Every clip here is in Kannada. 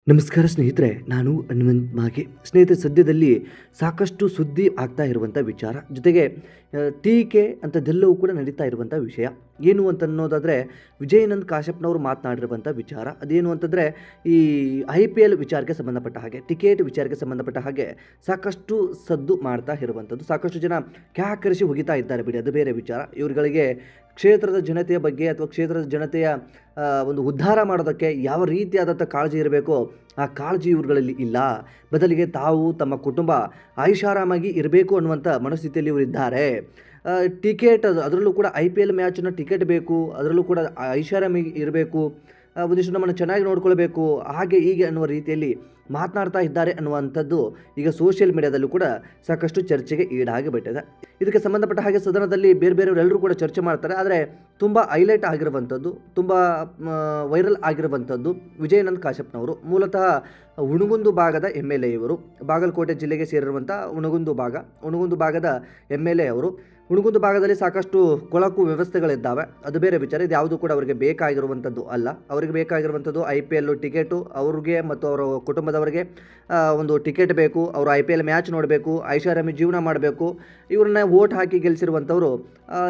ನಮಸ್ಕಾರ ಸ್ನೇಹಿತರೆ, ನಾನು ಹನುಮಂತ್ ಮಾಗೆ. ಸ್ನೇಹಿತರೆ, ಸದ್ಯದಲ್ಲಿ ಸಾಕಷ್ಟು ಸುದ್ದಿ ಆಗ್ತಾ ಇರುವಂಥ ವಿಚಾರ, ಜೊತೆಗೆ ಟೀಕೆ ಅಂಥದ್ದೆಲ್ಲವೂ ಕೂಡ ನಡೀತಾ ಇರುವಂಥ ವಿಷಯ ಏನು ಅಂತ ಅನ್ನೋದಾದರೆ, ವಿಜಯಾನಂದ್ ಕಾಶ್ಯಪ್ನವರು ಮಾತನಾಡಿರುವಂಥ ವಿಚಾರ ಅದೇನು ಅಂತಂದರೆ, ಈ IPL ವಿಚಾರಕ್ಕೆ ಸಂಬಂಧಪಟ್ಟ ಹಾಗೆ, ಟಿಕೆಟ್ ವಿಚಾರಕ್ಕೆ ಸಂಬಂಧಪಟ್ಟ ಹಾಗೆ ಸಾಕಷ್ಟು ಸದ್ದು ಮಾಡ್ತಾ ಇರುವಂಥದ್ದು. ಸಾಕಷ್ಟು ಜನ ಕ್ಯಾಕರಿಸಿ ಹೋಗಿತಾ ಇದ್ದಾರೆ ಬಿಡಿ, ಅದು ಬೇರೆ ವಿಚಾರ. ಇವ್ರುಗಳಿಗೆ ಕ್ಷೇತ್ರದ ಜನತೆಯ ಬಗ್ಗೆ ಅಥವಾ ಕ್ಷೇತ್ರದ ಜನತೆಯ ಒಂದು ಉದ್ಧಾರ ಮಾಡೋದಕ್ಕೆ ಯಾವ ರೀತಿಯಾದಂಥ ಕಾಳಜಿ ಇರಬೇಕೋ ಆ ಕಾಳಜಿ ಇವ್ರುಗಳಲ್ಲಿ ಇಲ್ಲ. ಬದಲಿಗೆ ತಾವು ತಮ್ಮ ಕುಟುಂಬ ಐಷಾರಾಮಾಗಿ ಇರಬೇಕು ಅನ್ನುವಂಥ ಮನಸ್ಥಿತಿಯಲ್ಲಿ ಇವರಿದ್ದಾರೆ. ಟಿಕೆಟ್ ಅದರಲ್ಲೂ ಕೂಡ IPL ಮ್ಯಾಚನ್ನು ಟಿಕೆಟ್ ಬೇಕು, ಅದರಲ್ಲೂ ಕೂಡ ಐಷಾರಾಮಾಗಿ ಇರಬೇಕು, ಒಂದಿಷ್ಟು ನಮ್ಮನ್ನು ಚೆನ್ನಾಗಿ ನೋಡ್ಕೊಳ್ಬೇಕು, ಹಾಗೆ ಹೀಗೆ ಅನ್ನುವ ರೀತಿಯಲ್ಲಿ ಮಾತನಾಡ್ತಾ ಇದ್ದಾರೆ ಅನ್ನುವಂಥದ್ದು ಈಗ ಸೋಷಿಯಲ್ ಮೀಡಿಯಾದಲ್ಲೂ ಕೂಡ ಸಾಕಷ್ಟು ಚರ್ಚೆಗೆ ಈಡಾಗಿಬಿಟ್ಟಿದೆ. ಇದಕ್ಕೆ ಸಂಬಂಧಪಟ್ಟ ಹಾಗೆ ಸದನದಲ್ಲಿ ಬೇರೆ ಬೇರೆಯವರೆಲ್ಲರೂ ಕೂಡ ಚರ್ಚೆ ಮಾಡ್ತಾರೆ. ಆದರೆ ತುಂಬ ಹೈಲೈಟ್ ಆಗಿರುವಂಥದ್ದು, ತುಂಬ ವೈರಲ್ ಆಗಿರುವಂಥದ್ದು ವಿಜಯಾನಂದ್ ಕಾಶ್ಯಪ್ನವರು. ಮೂಲತಃ ಹುಣಗುಂದು ಭಾಗದ MLA ಇವರು. ಬಾಗಲಕೋಟೆ ಜಿಲ್ಲೆಗೆ ಸೇರಿರುವಂಥ ಹುಣಗುಂದು ಭಾಗದ MLA ಅವರು. ಹುಣಗುಂದು ಭಾಗದಲ್ಲಿ ಸಾಕಷ್ಟು ಕೊಳಕು ವ್ಯವಸ್ಥೆಗಳಿದ್ದಾವೆ, ಅದು ಬೇರೆ ವಿಚಾರ. ಇದು ಯಾವುದು ಕೂಡ ಅವರಿಗೆ ಬೇಕಾಗಿರುವಂಥದ್ದು ಅಲ್ಲ. ಅವರಿಗೆ ಬೇಕಾಗಿರುವಂಥದ್ದು IPL ಟಿಕೆಟು, ಅವ್ರಿಗೆ ಮತ್ತು ಅವರ ಕುಟುಂಬದವರಿಗೆ ಒಂದು ಟಿಕೆಟ್ ಬೇಕು, ಅವರು IPL ಮ್ಯಾಚ್ ನೋಡಬೇಕು, ಐಷಾರಾಮಿ ಜೀವನ ಮಾಡಬೇಕು. ಇವ್ರನ್ನ ವೋಟ್ ಹಾಕಿ ಗೆಲ್ಲಿಸಿರುವಂಥವರು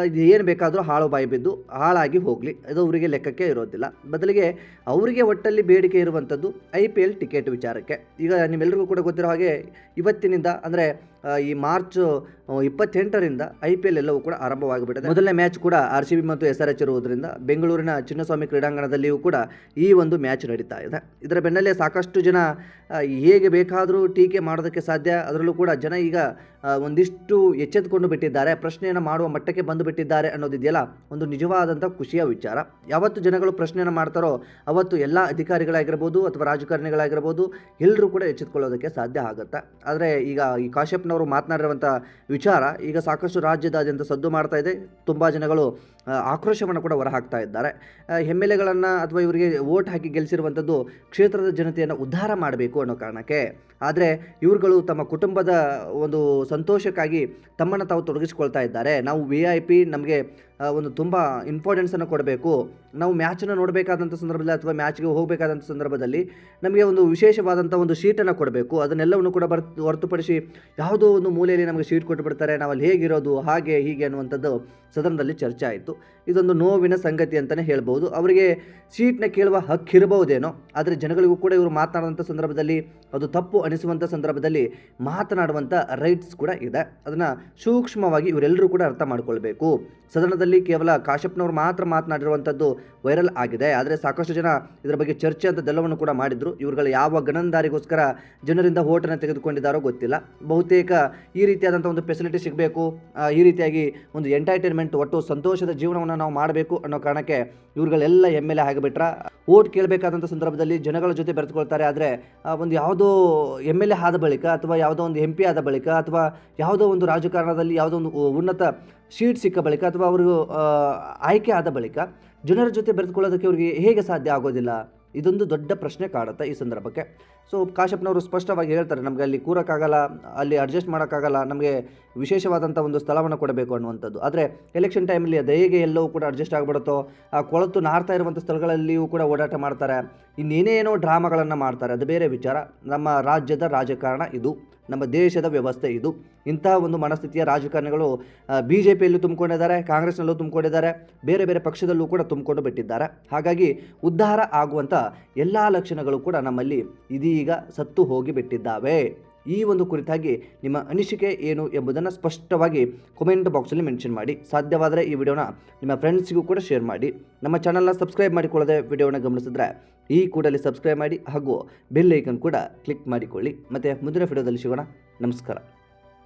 ಇದು ಏನು ಬೇಕಾದರೂ ಹಾಳು ಬಾಯಿ ಬಿದ್ದು ಹಾಳಾಗಿ ಹೋಗಲಿ, ಅದು ಅವರಿಗೆ ಲೆಕ್ಕಕ್ಕೆ ಇರೋದಿಲ್ಲ. ಬದಲಿಗೆ ಅವರಿಗೆ ಒಟ್ಟಲ್ಲಿ ಬೇಡಿಕೆ ಇರುವಂಥದ್ದು IPL ಟಿಕೆಟ್ ವಿಚಾರಕ್ಕೆ. ಈಗ ನಿಮ್ಮೆಲ್ಲರಿಗೂ ಕೂಡ ಗೊತ್ತಿರೋ ಹಾಗೆ ಇವತ್ತಿನಿಂದ ಅಂದರೆ ಈ ಮಾರ್ಚ್ 28ರಿಂದ IPL ಎಲ್ಲವೂ ಕೂಡ ಆರಂಭವಾಗಿಬಿಟ್ಟಿದೆ. ಮೊದಲನೇ ಮ್ಯಾಚ್ ಕೂಡ RCB ಮತ್ತು SRH ಇರುವುದರಿಂದ ಬೆಂಗಳೂರಿನ ಚಿನ್ನಸ್ವಾಮಿ ಕ್ರೀಡಾಂಗಣದಲ್ಲಿಯೂ ಕೂಡ ಈ ಒಂದು ಮ್ಯಾಚ್ ನಡೀತಾ ಇದೆ. ಇದರ ಬೆನ್ನಲ್ಲೇ ಸಾಕಷ್ಟು ಜನ ಹೇಗೆ ಬೇಕಾದರೂ ಟೀಕೆ ಮಾಡೋದಕ್ಕೆ ಸಾಧ್ಯ. ಅದರಲ್ಲೂ ಕೂಡ ಜನ ಈಗ ಒಂದಿಷ್ಟು ಎಚ್ಚೆತ್ತುಕೊಂಡು ಬಿಟ್ಟಿದ್ದಾರೆ, ಪ್ರಶ್ನೆಯನ್ನು ಮಾಡುವ ಮಟ್ಟಕ್ಕೆ ಬಂದು ಬಿಟ್ಟಿದ್ದಾರೆ ಅನ್ನೋದಿದೆಯಲ್ಲ, ಒಂದು ನಿಜವಾದಂಥ ಖುಷಿಯ ವಿಚಾರ. ಯಾವತ್ತು ಜನಗಳು ಪ್ರಶ್ನೆಯನ್ನು ಮಾಡ್ತಾರೋ ಅವತ್ತು ಎಲ್ಲ ಅಧಿಕಾರಿಗಳಾಗಿರ್ಬೋದು ಅಥವಾ ರಾಜಕಾರಣಿಗಳಾಗಿರ್ಬೋದು ಎಲ್ಲರೂ ಕೂಡ ಎಚ್ಚೆತ್ತುಕೊಳ್ಳೋದಕ್ಕೆ ಸಾಧ್ಯ ಆಗುತ್ತೆ. ಆದರೆ ಈಗ ಈ ಕಾಶ್ಯಪ್ನವರು ಮಾತನಾಡಿರುವಂಥ ವಿಚಾರ ಈಗ ಸಾಕಷ್ಟು ರಾಜ್ಯದಾದ್ಯಂತ ಸದ್ದು ಮಾಡ್ತಾ ಇದೆ. ತುಂಬ ಜನಗಳು ಆಕ್ರೋಶವನ್ನು ಕೂಡ ಹೊರಹಾಕ್ತಾ ಇದ್ದಾರೆ. MLAಗಳನ್ನು ಅಥವಾ ಇವರಿಗೆ ವೋಟ್ ಹಾಕಿ ಗೆಲ್ಲಿಸಿರುವಂಥದ್ದು ಕ್ಷೇತ್ರದ ಜನತೆಯನ್ನು ಉದ್ಧಾರ ಮಾಡಬೇಕು ಅನ್ನೋ ಕಾರಣಕ್ಕೆ. ಆದರೆ ಇವ್ರುಗಳು ತಮ್ಮ ಕುಟುಂಬದ ಒಂದು ಸಂತೋಷಕ್ಕಾಗಿ ತಮ್ಮನ್ನು ತಾವು ತೊಡಗಿಸ್ಕೊಳ್ತಾ ಇದ್ದಾರೆ. ನಾವು VIP, ನಮಗೆ ಒಂದು ತುಂಬ ಇಂಪಾರ್ಟೆನ್ಸನ್ನು ಕೊಡಬೇಕು, ನಾವು ಮ್ಯಾಚನ್ನು ನೋಡಬೇಕಾದಂಥ ಸಂದರ್ಭದಲ್ಲಿ ಅಥವಾ ಮ್ಯಾಚ್ಗೆ ಹೋಗಬೇಕಾದಂಥ ಸಂದರ್ಭದಲ್ಲಿ ನಮಗೆ ಒಂದು ವಿಶೇಷವಾದಂಥ ಒಂದು ಶೀಟನ್ನು ಕೊಡಬೇಕು. ಅದನ್ನೆಲ್ಲವನ್ನು ಕೂಡ ಹೊರತುಪಡಿಸಿ ಯಾವುದೋ ಒಂದು ಮೂಲೆಯಲ್ಲಿ ನಮಗೆ ಶೀಟ್ ಕೊಟ್ಟುಬಿಡ್ತಾರೆ, ನಾವಲ್ಲಿ ಹೇಗಿರೋದು ಹಾಗೆ ಹೀಗೆ ಅನ್ನುವಂಥದ್ದು ಸದನದಲ್ಲಿ ಚರ್ಚೆ ಆಯಿತು. ಇದೊಂದು ನೋವಿನ ಸಂಗತಿ ಅಂತಲೇ ಹೇಳ್ಬೋದು. ಅವರಿಗೆ ಸೀಟ್ನ ಕೇಳುವ ಹಕ್ಕಿರಬಹುದೇನೋ, ಆದರೆ ಜನಗಳಿಗೂ ಕೂಡ ಇವರು ಮಾತನಾಡುವಂಥ ಸಂದರ್ಭದಲ್ಲಿ ಅದು ತಪ್ಪು ಅನಿಸುವಂಥ ಸಂದರ್ಭದಲ್ಲಿ ಮಾತನಾಡುವಂಥ ರೈಟ್ಸ್ ಕೂಡ ಇದೆ. ಅದನ್ನು ಸೂಕ್ಷ್ಮವಾಗಿ ಇವರೆಲ್ಲರೂ ಕೂಡ ಅರ್ಥ ಮಾಡಿಕೊಳ್ಬೇಕು. ಸದನದಲ್ಲಿ ಕೇವಲ ಕಾಶ್ಯಪ್ನವರು ಮಾತ್ರ ಮಾತನಾಡಿರುವಂಥದ್ದು ವೈರಲ್ ಆಗಿದೆ. ಆದರೆ ಸಾಕಷ್ಟು ಜನ ಇದರ ಬಗ್ಗೆ ಚರ್ಚೆ ಅಂಥದ್ದೆಲ್ಲವನ್ನು ಕೂಡ ಮಾಡಿದರು. ಇವ್ರುಗಳು ಯಾವ ಗಣಂದಾರಿಗೋಸ್ಕರ ಜನರಿಂದ ವೋಟನ್ನು ತೆಗೆದುಕೊಂಡಿದ್ದಾರೋ ಗೊತ್ತಿಲ್ಲ. ಬಹುತೇಕ ಈ ರೀತಿಯಾದಂಥ ಒಂದು ಫೆಸಿಲಿಟಿ ಸಿಗಬೇಕು, ಈ ರೀತಿಯಾಗಿ ಒಂದು ಎಂಟರ್ಟೈನ್ಮೆಂಟ್, ಒಟ್ಟು ಸಂತೋಷದ ಜೀವನವನ್ನು ನಾವು ಮಾಡಬೇಕು ಅನ್ನೋ ಕಾರಣಕ್ಕೆ ಇವ್ರುಗಳೆಲ್ಲ MLA ಆಗಿಬಿಟ್ರ. ವೋಟ್ ಕೇಳಬೇಕಾದಂಥ ಸಂದರ್ಭದಲ್ಲಿ ಜನಗಳ ಜೊತೆ ಬೆರೆತುಕೊಳ್ತಾರೆ. ಆದರೆ ಒಂದು ಯಾವುದೋ MLA ಆದ ಬಳಿಕ ಅಥವಾ ಯಾವುದೋ ಒಂದು MP ಆದ ಬಳಿಕ ಅಥವಾ ಯಾವುದೋ ಒಂದು ರಾಜಕಾರಣದಲ್ಲಿ ಯಾವುದೋ ಒಂದು ಉನ್ನತ ಶೀಟ್ ಸಿಕ್ಕ ಬಳಿಕ ಅಥವಾ ಅವರು ಆಯ್ಕೆ ಆದ ಬಳಿಕ ಜನರ ಜೊತೆ ಬೆರೆತುಕೊಳ್ಳೋದಕ್ಕೆ ಅವರಿಗೆ ಹೇಗೆ ಸಾಧ್ಯ ಆಗೋದಿಲ್ಲ? ಇದೊಂದು ದೊಡ್ಡ ಪ್ರಶ್ನೆ ಕಾಡುತ್ತೆ ಈ ಸಂದರ್ಭಕ್ಕೆ. ಸೊ ಕಾಶ್ಯಪ್ನವರು ಸ್ಪಷ್ಟವಾಗಿ ಹೇಳ್ತಾರೆ, ನಮಗೆ ಅಲ್ಲಿ ಕೂರೋಕ್ಕಾಗಲ್ಲ, ಅಲ್ಲಿ ಅಡ್ಜಸ್ಟ್ ಮಾಡೋಕ್ಕಾಗಲ್ಲ, ನಮಗೆ ವಿಶೇಷವಾದಂಥ ಒಂದು ಸ್ಥಳವನ್ನು ಕೊಡಬೇಕು ಅನ್ನುವಂಥದ್ದು. ಆದರೆ ಎಲೆಕ್ಷನ್ ಟೈಮಲ್ಲಿ ಅದು ಹೇಗೆ ಎಲ್ಲವೂ ಕೂಡ ಅಡ್ಜಸ್ಟ್ ಆಗಿಬಿಡುತ್ತೋ, ಆ ಕೊಳತು ನಾರ್ತಾ ಇರುವಂಥ ಸ್ಥಳಗಳಲ್ಲಿಯೂ ಕೂಡ ಓಡಾಟ ಮಾಡ್ತಾರೆ, ಇನ್ನೇನೇನೋ ಡ್ರಾಮಾಗಳನ್ನು ಮಾಡ್ತಾರೆ, ಅದು ಬೇರೆ ವಿಚಾರ. ನಮ್ಮ ರಾಜ್ಯದ ರಾಜಕಾರಣ ಇದು, ನಮ್ಮ ದೇಶದ ವ್ಯವಸ್ಥೆ ಇದು. ಇಂತಹ ಒಂದು ಮನಸ್ಥಿತಿಯ ರಾಜಕಾರಣಿಗಳು BJPಯಲ್ಲೂ ತುಂಬಿಕೊಂಡಿದ್ದಾರೆ, ಕಾಂಗ್ರೆಸ್ನಲ್ಲೂ ತುಂಬಿಕೊಂಡಿದ್ದಾರೆ, ಬೇರೆ ಬೇರೆ ಪಕ್ಷದಲ್ಲೂ ಕೂಡ ತುಂಬಿಕೊಂಡು ಬಿಟ್ಟಿದ್ದಾರೆ. ಹಾಗಾಗಿ ಉದ್ಧಾರ ಆಗುವಂಥ ಎಲ್ಲ ಲಕ್ಷಣಗಳು ಕೂಡ ನಮ್ಮಲ್ಲಿ ಇದೀಗ ಸತ್ತು ಹೋಗಿಬಿಟ್ಟಿದ್ದಾವೆ. ಈ ಒಂದು ಕುರಿತಾಗಿ ನಿಮ್ಮ ಅನಿಸಿಕೆ ಏನು ಎಂಬುದನ್ನು ಸ್ಪಷ್ಟವಾಗಿ ಕಮೆಂಟ್ ಬಾಕ್ಸಲ್ಲಿ ಮೆನ್ಷನ್ ಮಾಡಿ. ಸಾಧ್ಯವಾದರೆ ಈ ವಿಡಿಯೋನ ನಿಮ್ಮ ಫ್ರೆಂಡ್ಸ್ಗೂ ಕೂಡ ಶೇರ್ ಮಾಡಿ. ನಮ್ಮ ಚಾನಲ್ನ ಸಬ್ಸ್ಕ್ರೈಬ್ ಮಾಡಿಕೊಳ್ಳದೆ ವಿಡಿಯೋನ ಗಮನಿಸಿದ್ರೆ ಈ ಕೂಡಲೇ ಸಬ್ಸ್ಕ್ರೈಬ್ ಮಾಡಿ ಹಾಗೂ ಬೆಲ್ ಐಕನ್ ಕೂಡ ಕ್ಲಿಕ್ ಮಾಡಿಕೊಳ್ಳಿ. ಮತ್ತು ಮುಂದಿನ ವಿಡಿಯೋದಲ್ಲಿ ಸಿಗೋಣ. ನಮಸ್ಕಾರ.